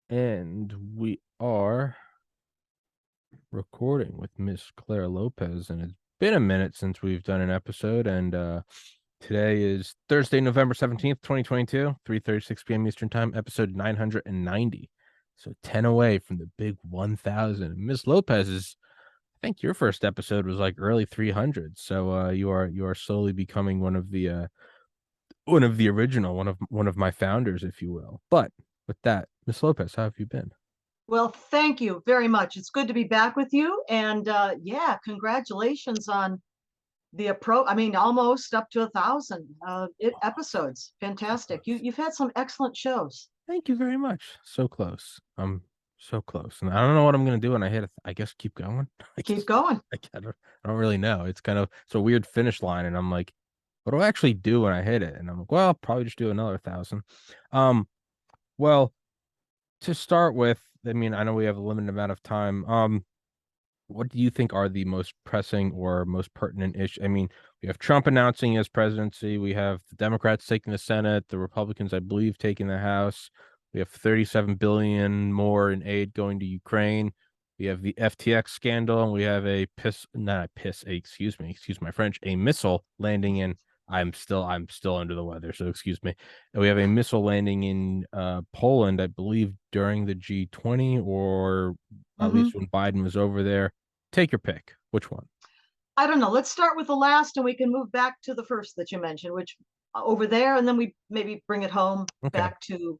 And we are recording with Miss Clare Lopez, and it's been a minute since we've done an episode. And today is Thursday, November 17th, 2022, 3:36 p.m. Eastern Time, episode 990. So 10 away from the big 1000. Miss Lopez is, I think your first episode was like early 300s. So you are slowly becoming one of the original, one of my founders, if you will. But with that, Miss Lopez, how have you been? Well, thank you very much. It's good to be back with you. And yeah, congratulations on the approach. I mean, almost up to 1,000 episodes. So Fantastic. close. You've had some excellent shows. Thank you very much. So close. I'm so close. And I don't know what I'm gonna do when I hit it. I guess keep going. I Keep guess going. I don't really know. It's a weird finish line, and I'm like, what do I actually do when I hit it? And I'm like, well, I'll probably just do another 1,000. Um, well, to start with, I mean, I know we have a limited amount of time. What do you think are the most pressing or most pertinent issues? I mean, we have Trump announcing his presidency. We have the Democrats taking the Senate, the Republicans, I believe, taking the House. We have 37 billion more in aid going to Ukraine. We have the FTX scandal, and we have not a piss, excuse my French, a missile landing in. I'm still under the weather, so excuse me. And we have a missile landing in Poland, I believe, during the G20, or at Hmm. least when Biden was over there. Take your pick. Which one? I don't know. Let's start with the last and we can move back to the first that you mentioned, which over there, and then we maybe bring it home Okay. back to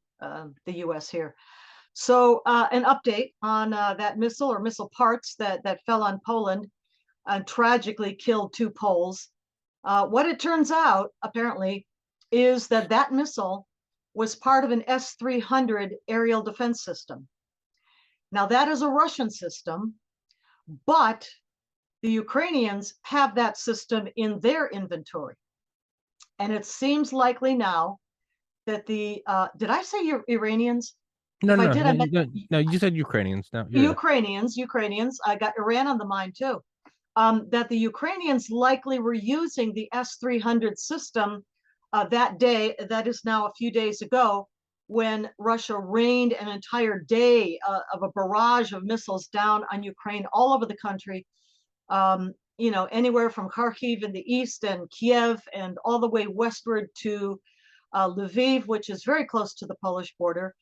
the US here. So, an update on that missile or missile parts that fell on Poland and tragically killed two Poles. What it turns out, apparently, is that missile was part of an S-300 aerial defense system. Now, that is a Russian system, but the Ukrainians have that system in their inventory. And it seems likely now that did I say Iranians? No, If I no, did, no, I meant no. You said Ukrainians. No, you're good. Ukrainians. I got Iran on the mind too. That the Ukrainians likely were using the S-300 system that day, that is now a few days ago, when Russia rained an entire day of a barrage of missiles down on Ukraine all over the country, anywhere from Kharkiv in the east and Kiev and all the way westward to Lviv, which is very close to the Polish border.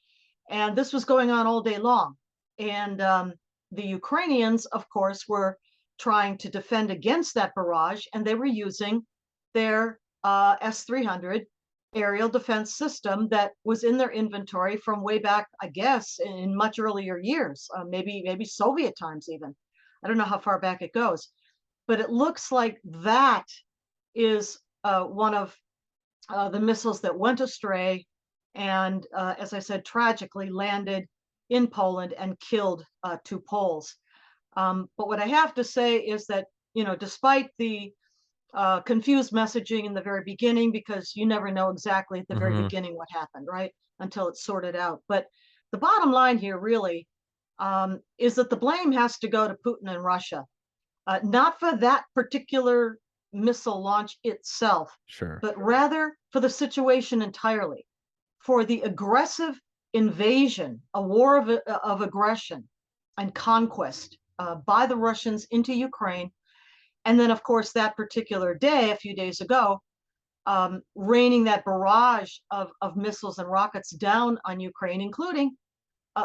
And this was going on all day long. And the Ukrainians, of course, were trying to defend against that barrage, and they were using their S-300 aerial defense system that was in their inventory from way back, I guess, in much earlier years, maybe Soviet times even. I don't know how far back it goes, but it looks like that is one of the missiles that went astray and, as I said, tragically landed in Poland and killed two Poles. But what I have to say is that, despite the confused messaging in the very beginning, because you never know exactly at the very Hmm. beginning what happened, right? Until it's sorted out. But the bottom line here really is that the blame has to go to Putin and Russia, not for that particular missile launch itself, Sure. but rather for the situation entirely, for the aggressive invasion, a war of aggression and conquest by the Russians into Ukraine. And then, of course, that particular day, a few days ago, raining that barrage of missiles and rockets down on Ukraine, including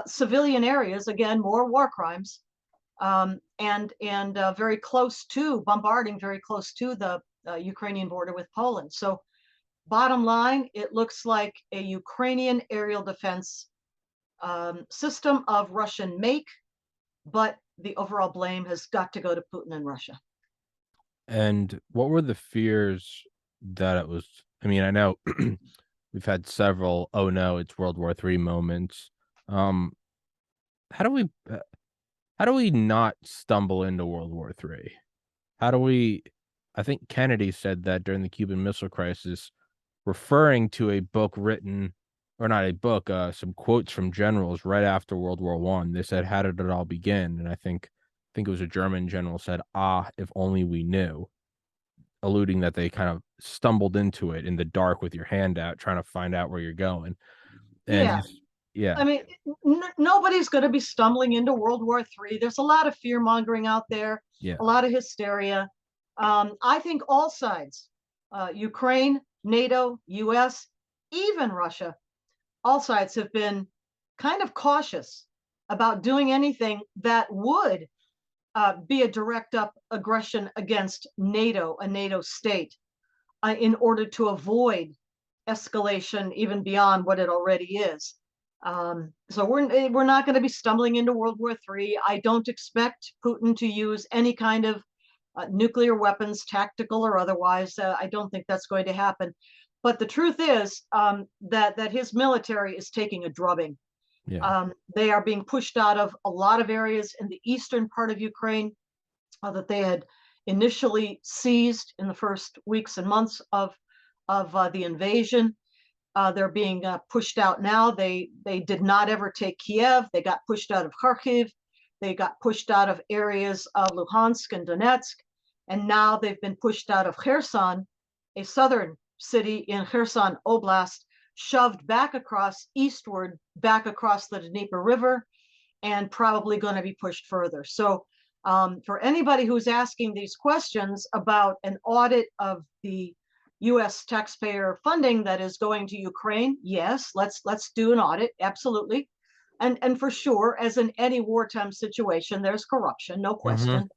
civilian areas, again, more war crimes, and very close to bombarding, very close to the Ukrainian border with Poland. So, bottom line, it looks like a Ukrainian aerial defense system of Russian make, but the overall blame has got to go to Putin and Russia. And what were the fears that it was? I mean, I know we've had several, oh no, it's World War III moments. Um, how do we how do we not stumble into World War III? How do we I think Kennedy said that during the Cuban Missile Crisis, referring to a book written, or not a book, some quotes from generals right after World War I. They said, "How did it all begin?" And I think it was a German general said, "Ah, if only we knew," alluding that they kind of stumbled into it in the dark with your hand out, trying to find out where you're going. And Yeah, he's Yeah. I mean, nobody's going to be stumbling into World War III. There's a lot of fear mongering out there, Yeah. a lot of hysteria. I think all sides, Ukraine, NATO, US, even Russia, all sides have been kind of cautious about doing anything that would be a direct up aggression against NATO, a NATO state, in order to avoid escalation even beyond what it already is. So we're not going to be stumbling into World War III. I don't expect Putin to use any kind of nuclear weapons, tactical or otherwise. I don't think that's going to happen. But the truth is that his military is taking a drubbing. Yeah. They are being pushed out of a lot of areas in the eastern part of Ukraine that they had initially seized in the first weeks and months of the invasion. They're being pushed out now. They did not ever take Kiev. They got pushed out of Kharkiv. They got pushed out of areas of Luhansk and Donetsk, and now they've been pushed out of Kherson, a southern city in Kherson Oblast, shoved back across eastward, back across the Dnieper River, and probably going to be pushed further. So for anybody who's asking these questions about an audit of the U.S. taxpayer funding that is going to Ukraine, yes, let's do an audit, absolutely. And for sure, as in any wartime situation, there's corruption, no Hmm. question.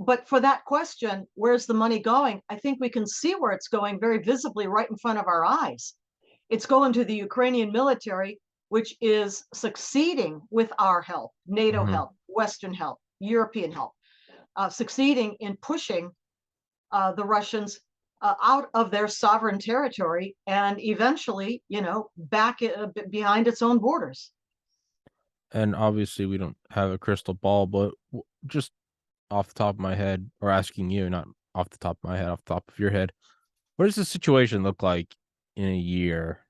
But for that question, where's the money going? I think we can see where it's going very visibly right in front of our eyes. It's going to the Ukrainian military, which is succeeding with our help, NATO Hmm. help, Western help, European help, succeeding in pushing the Russians out of their sovereign territory and eventually, back behind its own borders. And obviously, we don't have a crystal ball, but just off the top of my head, or asking you, not off the top of my head, off the top of your head, what does the situation look like in a year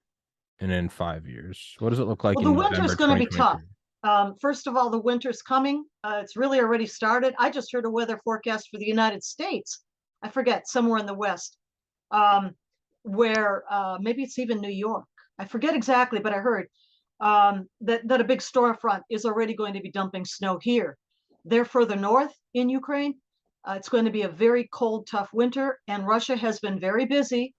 and in 5 years? What does it look like Well, the in winter's November going to be tough. 2023? First of all, the winter's coming. It's really already started. I just heard a weather forecast for the United States. I forget, somewhere in the West, um, where maybe it's even New York. I forget exactly, but I heard that a big storm front is already going to be dumping snow here. They're further north in Ukraine. It's going to be a very cold, tough winter, and Russia has been very busy.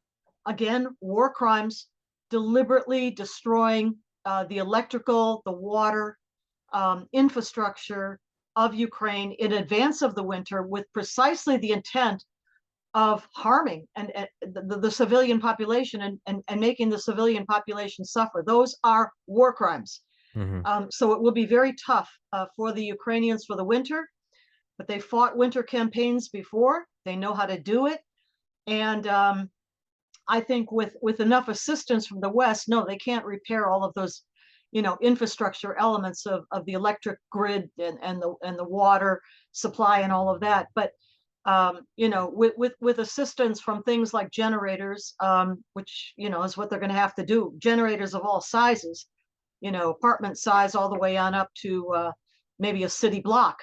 Again, war crimes, deliberately destroying the electrical, the water, infrastructure of Ukraine in advance of the winter with precisely the intent of harming and the civilian population and making the civilian population suffer. Those are war crimes. Mhm. So it will be very tough for the Ukrainians for the winter, but they fought winter campaigns before. They know how to do it. And I think with enough assistance from the West, no, they can't repair all of those, infrastructure elements of the electric grid and the water supply and all of that. But with assistance from things like generators, which is what they're going to have to do. Generators of all sizes, apartment size all the way on up to maybe a city block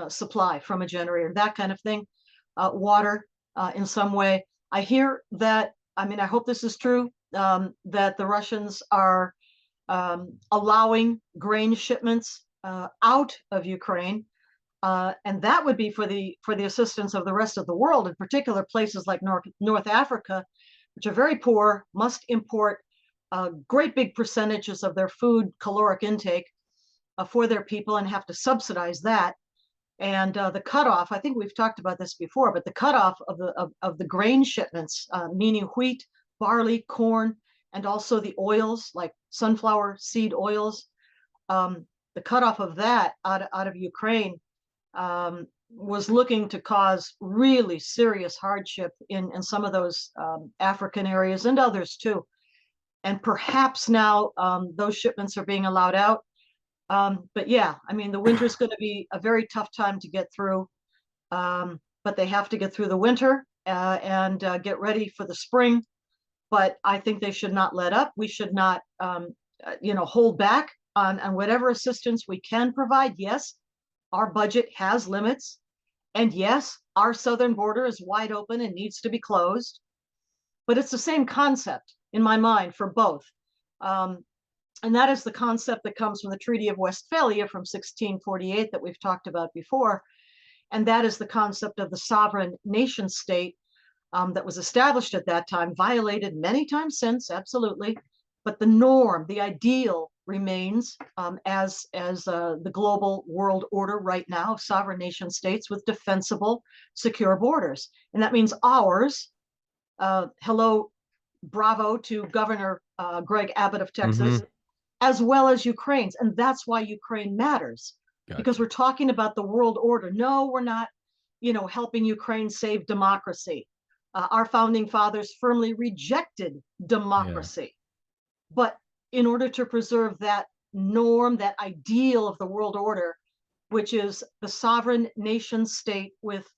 supply from a generator, that kind of thing. Water in some way. I hear that. I mean, I hope this is true. That the Russians are allowing grain shipments out of Ukraine, and that would be for the assistance of the rest of the world, in particular places like North Africa, which are very poor, must import great big percentages of their food caloric intake for their people and have to subsidize that. And the cutoff, I think we've talked about this before, but the cutoff of the grain shipments, meaning wheat, barley, corn, and also the oils like sunflower seed oils, the cutoff of that out of Ukraine was looking to cause really serious hardship in some of those African areas and others too. And perhaps now those shipments are being allowed out. But yeah, I mean, the winter is going to be a very tough time to get through. But they have to get through the winter and get ready for the spring. But I think they should not let up. We should not, hold back on whatever assistance we can provide. Yes, our budget has limits. And yes, our southern border is wide open and needs to be closed. But it's the same concept in my mind for both. Um, And that is the concept that comes from the Treaty of Westphalia from 1648 that we've talked about before. And that is the concept of the sovereign nation state that was established at that time, violated many times since, absolutely. But the norm, the ideal remains as the global world order right now of sovereign nation states with defensible, secure borders. And that means ours. Hello, bravo to Governor Greg Abbott of Texas, as well as Ukraine's. And that's why Ukraine matters, because we're talking about the world order. No, we're not, helping Ukraine save democracy. Our founding fathers firmly rejected democracy. But in order to preserve that norm, that ideal of the world order, which is the sovereign nation state with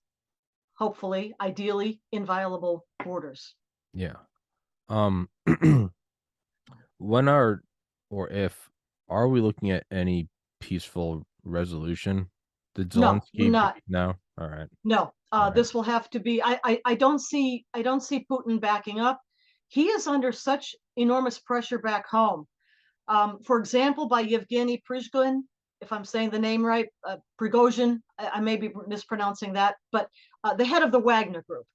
hopefully, ideally, inviolable borders. Yeah. When or if are we looking at any peaceful resolution? Did No, we're Zelensky? not. No. All right. No, All right. this will have to be. I don't see Putin backing up. He is under such enormous pressure back home. For example, by Yevgeny Prigozhin, if I'm saying the name right, Prigozhin. I may be mispronouncing that, but the head of the Wagner Group,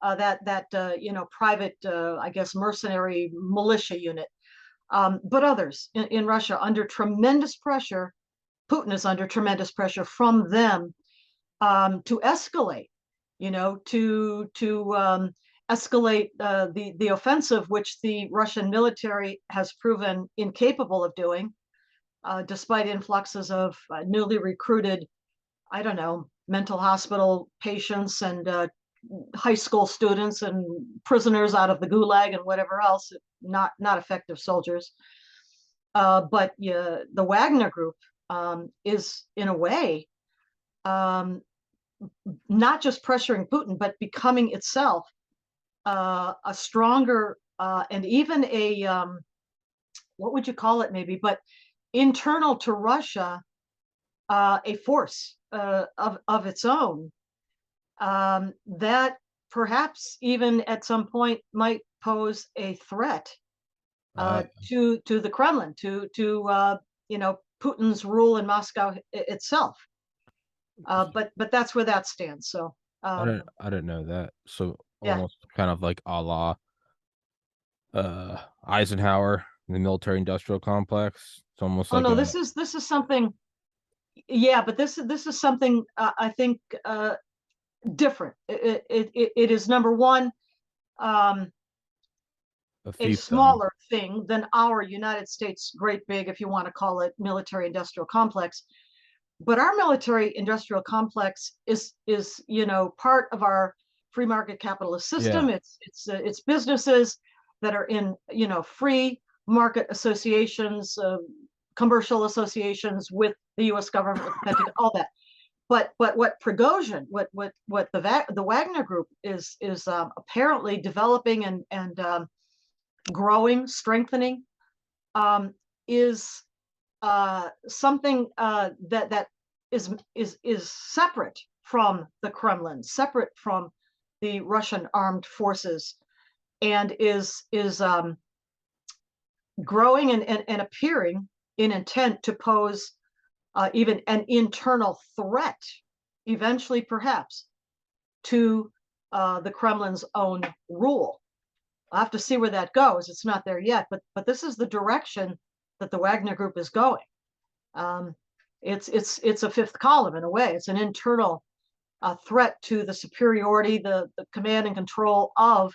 that private, I guess, mercenary militia unit, but others in Russia under tremendous pressure. Putin is under tremendous pressure from them to escalate, to escalate the offensive, which the Russian military has proven incapable of doing, despite influxes of newly recruited, I don't know, mental hospital patients and high school students and prisoners out of the gulag and whatever else, not effective soldiers. But the Wagner Group is, in a way, not just pressuring Putin, but becoming itself a stronger and even a what would you call it, but internal to Russia, a force of its own that perhaps even at some point might pose a threat to the Kremlin, to Putin's rule in Moscow itself. But that's where that stands. So I didn't know that. So yeah. almost kind of like a la Eisenhower, the military industrial complex. It's almost Oh like no, this is something. Yeah, but this is something I think different. It is, number one, a a fiefdom. smaller thing than our United States great big, if you want to call it, military industrial complex. But our military industrial complex is part of our free market capitalist system. Yeah. It's businesses that are in free market associations, commercial associations with the U.S. government, with the Pentagon, all that. But what Prigozhin, what the Wagner Group is apparently developing and growing, strengthening, is something that is separate from the Kremlin, separate from the Russian armed forces, and is growing and appearing in intent to pose even an internal threat, eventually perhaps, to the Kremlin's own rule. I'll have to see where that goes. It's not there yet, but this is the direction that the Wagner Group is going. It's a fifth column in a way. It's an internal threat to the superiority, the command and control of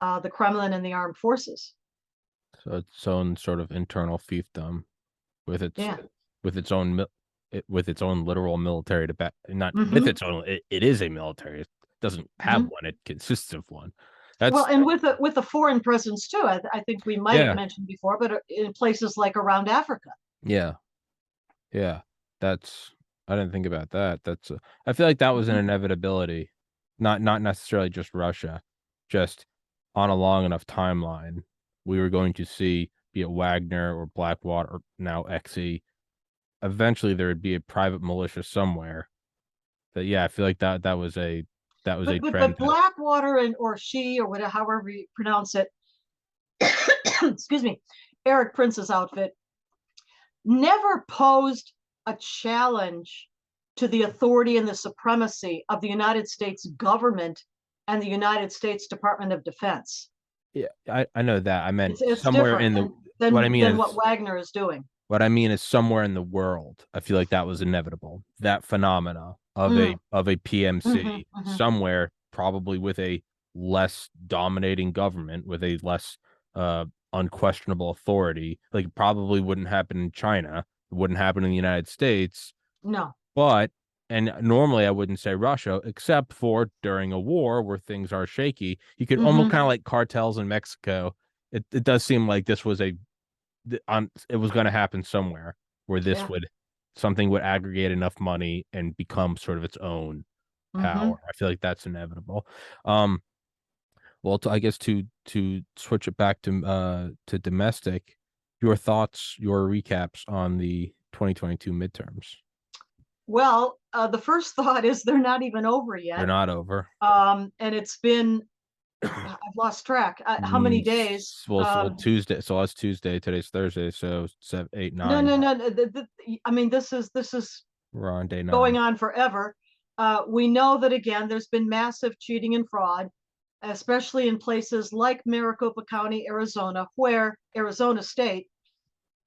the Kremlin and the armed forces. So its own sort of internal fiefdom with its Yeah. with its own with its own literal military to back, not with Mhm. its own. It is a military. It doesn't have Mhm. one. It consists of one. Well, That's and with a foreign presence too. I think we might have yeah, mentioned before, but in places like around Africa. yeah, yeah. That's I didn't think about that. That's I feel like that was an Mhm. inevitability, not necessarily just Russia, just on a long enough timeline, we were going to see, be it Wagner or Blackwater or now XE. Eventually, there would be a private militia somewhere. That yeah, I feel like that was a But trend that Blackwater or She or whatever, however you pronounce it, excuse me, Eric Prince's outfit never posed a challenge to the authority and the supremacy of the United States government and the United States Department of Defense. Yeah, I know that. I meant It's somewhere different in the than what I mean what is Wagner is doing. what I mean is somewhere in the world. I feel like that was inevitable. That phenomena of Mm, a mhm, PMC mhm. somewhere, probably with a less dominating government, with a less unquestionable authority, like probably wouldn't happen in China, it wouldn't happen in the United States, No. but and normally I wouldn't say Russia, except for during a war where things are shaky. You could almost Hmm. kind of like cartels in Mexico. It does seem like this was a on it was going to happen somewhere where this Yeah. would something would aggregate enough money and become sort of its own power. Hmm. I feel like that's inevitable. Um, well, I guess to switch it back to domestic, your thoughts, your recaps on the 2022 midterms. Well, the first thought is they're not even over They're yet. not over. And it's been, I've lost track. How many days? Well, Tuesday. So last Tuesday. Today's Thursday. So 7, 8, No, 9. no, no. I mean, this is We're on day going 9. on forever. We know that again, there's been massive cheating and fraud, especially in places like Maricopa County, Arizona, where Arizona State,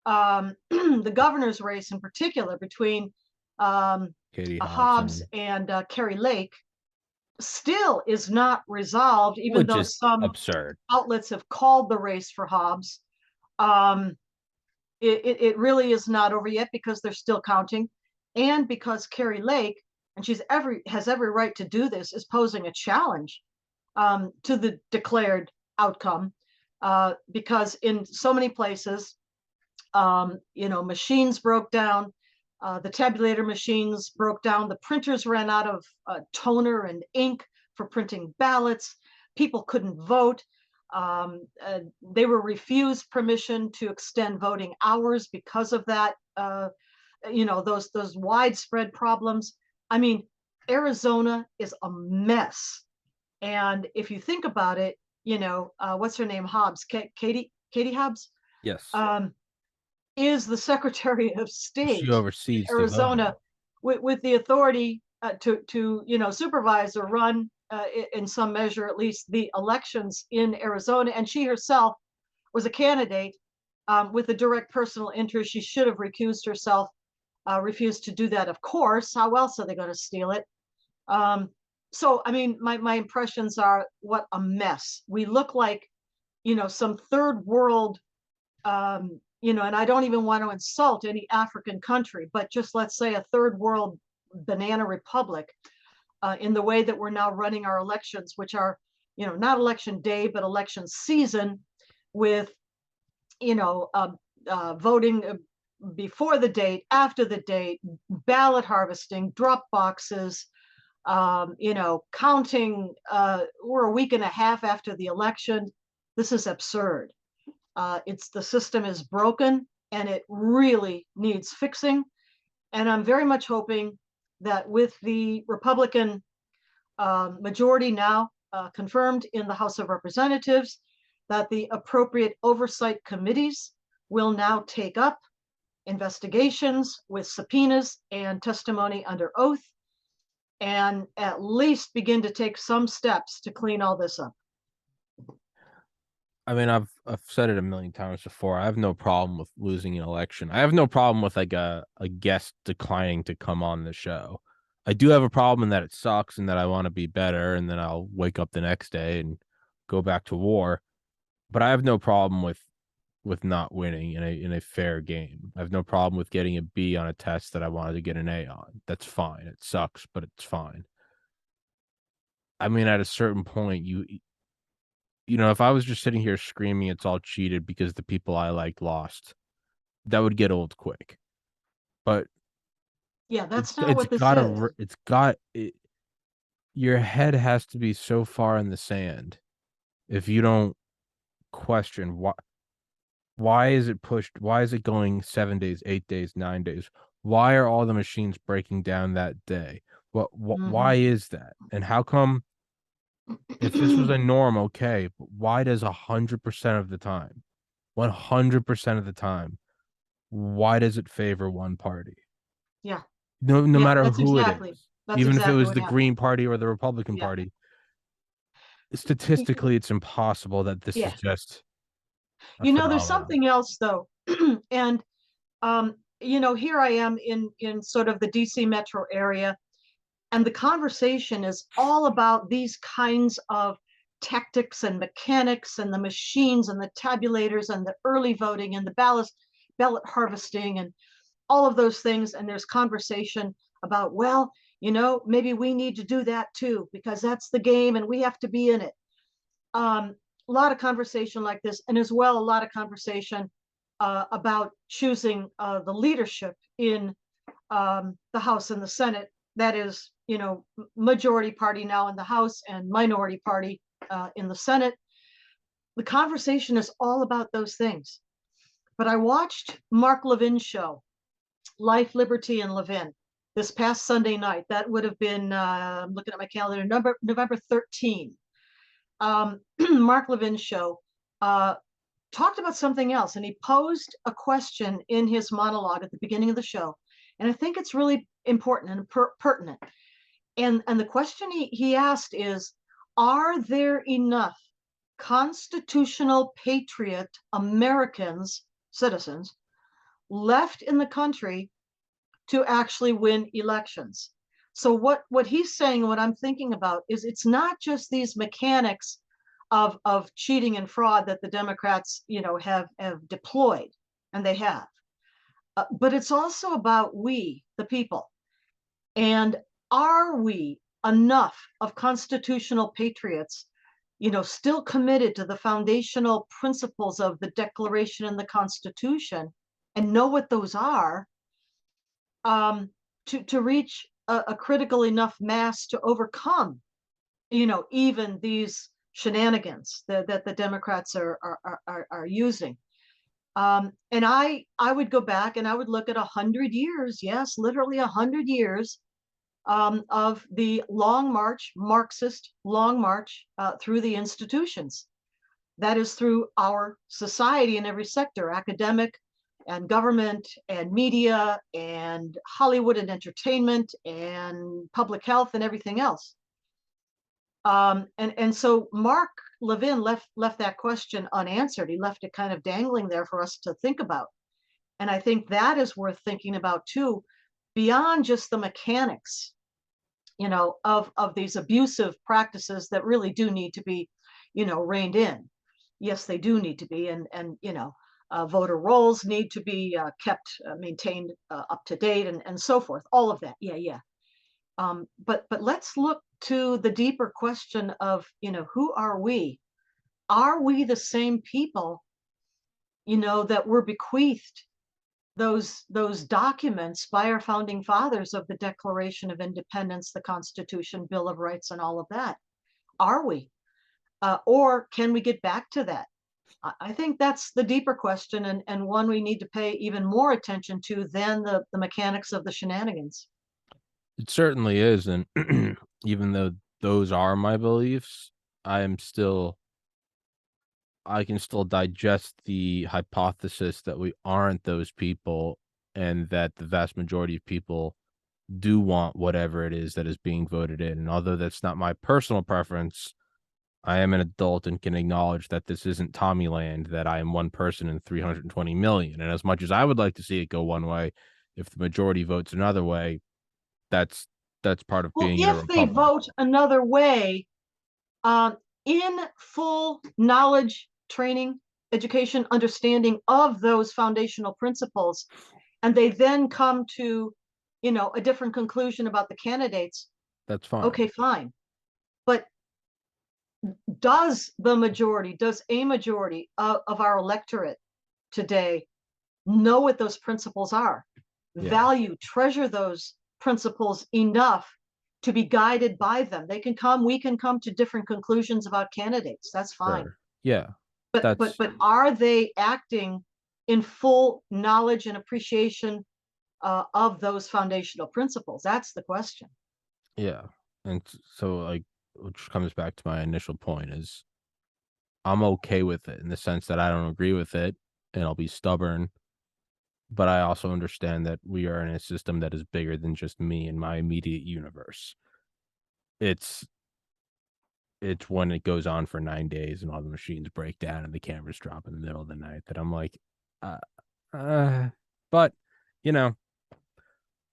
the governor's race in particular between Katie Hobbs Hobson, and Kerry Lake still is not resolved, even which though is some absurd. outlets have called the race for Hobbs. Um, it really is not over yet because they're still counting, and because Kerry Lake, and she's has every right to do this, is posing a challenge to the declared outcome, because in so many places, machines broke down, the tabulator machines broke down, the printers ran out of toner and ink for printing ballots, people couldn't vote. They were refused permission to extend voting hours because of that. Those widespread problems. I mean, Arizona is a mess, and if you think about it, what's her name? Hobbs, Katie Hobbs, Yes, um, is the Secretary of she State in oversees the voting. Arizona with the authority to supervise or run, in some measure at least, the elections in Arizona. And she herself was a candidate with a direct personal interest. She should have recused herself, refused to do that, of course. How else are they going to steal it? Um, so, I mean, my impressions are, what a mess. We look like, some third world, and I don't even want to insult any African country, but just let's say a third world banana republic, in the way that we're now running our elections, which are, not election day, but election season, with, voting before the date, after the date, ballot harvesting, drop boxes, counting. We're a week and a half after the election. This is absurd. It's the system is broken and it really needs fixing. And I'm very much hoping that with the Republican majority now confirmed in the House of Representatives, that the appropriate oversight committees will now take up investigations with subpoenas and testimony under oath, and at least begin to take some steps to clean all this up. I mean, I've said it a million times before. I have no problem with losing an election. I have no problem with like a guest declining to come on the show. I do have a problem in that it sucks and that I want to be better, and then I'll wake up the next day and go back to war. But I have no problem with not winning in a fair game. I have no problem with getting a B on a test that I wanted to get an A on. That's fine. It sucks, but it's fine. I mean, at a certain point, if I was just sitting here screaming it's all cheated because the people I liked lost, that would get old quick. But Yeah, that's not what this is. your head has to be so far in the sand if you don't question why is it pushed? Why is it going 7 days, 8 days, 9 days? Why are all the machines breaking down that day? Why Mm-hmm. is that? And how come if this was a norm, okay, but why does 100% of the time, 100% of the time, why does it favor one party? Yeah. No Yeah. matter who it is, That's even if it exactly was what the happened. Green Party or the Republican Yeah. Party, Y- statistically, it's impossible that this is Yeah. just a There's phenomenon. something else though. And here I am in sort of the DC metro area, and the conversation is all about these kinds of tactics and mechanics and the machines and the tabulators and the early voting and the ballot harvesting and all of those things. And there's conversation about, well, maybe we need to do that too, because that's the game and we have to be in it. A lot of conversation like this, and as well, a lot of conversation about choosing the leadership in the House and the Senate. That is, majority party now in the House and minority party in the Senate. The conversation is all about those things. But I watched Mark Levin's show, Life, Liberty, and Levin, this past Sunday night. That would have been, I'm looking at my calendar, November 13. Mark Levin's show talked about something else, and he posed a question in his monologue at the beginning of the show. And I think it's really important and pertinent. And the question he asked is, are there enough constitutional patriot Americans, citizens, left in the country to actually win elections? So what he's saying, what I'm thinking about is, it's not just these mechanics of cheating and fraud that the Democrats, have deployed, and they have, but it's also about we, the people. And are we enough of constitutional patriots, still committed to the foundational principles of the Declaration and the Constitution, and know what those are, to reach a critical enough mass to overcome, even these shenanigans that the Democrats are using. And I would go back and I would look at 100 years, yes, literally 100 years, of the long march, Marxist long march through the institutions. That is through our society in every sector, academic and government and media and Hollywood and entertainment and public health and everything else. And so Mark Levin left that question unanswered. He left it kind of dangling there for us to think about. And I think that is worth thinking about too, beyond just the mechanics, of these abusive practices that really do need to be, reined in. Yes, they do need to be, and voter rolls need to be kept, maintained, up to date, and so forth. All of that, yeah, yeah. But let's look to the deeper question of, who are we? Are we the same people, that were bequeathed those documents by our founding fathers of the Declaration of Independence, the Constitution, Bill of Rights, and all of that? Are we? Or can we get back to that? I think that's the deeper question, and one we need to pay even more attention to than the mechanics of the shenanigans. It certainly is, and even though those are my beliefs, I am still I can still digest the hypothesis that we aren't those people and that the vast majority of people do want whatever it is that is being voted in. And although that's not my personal preference, I am an adult and can acknowledge that this isn't Tommyland, that I am one person in 320 million. And as much as I would like to see it go one way, if the majority votes another way, that's that's part of Well, being in a if they republic. vote another way, in full knowledge, training, education, understanding of those foundational principles, and they then come to, a different conclusion about the candidates, That's fine. okay, fine. But does a majority of our electorate today know what those principles are, Yeah, value, treasure those principles enough to be guided by them? We can come to different conclusions about candidates. That's fine. sure. Yeah, But that's are they acting in full knowledge and appreciation of those foundational principles? That's the question. yeah. And so like which comes back to my initial point is I'm okay with it in the sense that I don't agree with it and I'll be stubborn but I also understand that we are in a system that is bigger than just me and my immediate universe. It's it's when it goes on for 9 days and all the machines break down and the cameras drop in the middle of the night that I'm like, uh, uh but you know,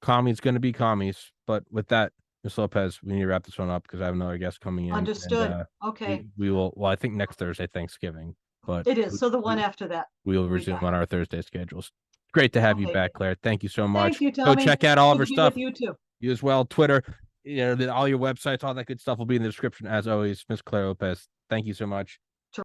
commies gonna be commies. But with that, Miss Lopez, we need to wrap this one up because I have another guest coming in, and Understood. Okay, we will. Well, I think next Thursday, Thanksgiving, but it is. So the one after that, we will we resume got. on our Thursday schedules. Great to have you Okay, back, Claire. Thank you so thank much. you, Go Tommy. check out all of Good her to be with stuff. you too. You as well. Twitter, all your websites, all that good stuff will be in the description as always. Miss Claire Lopez, thank you so much.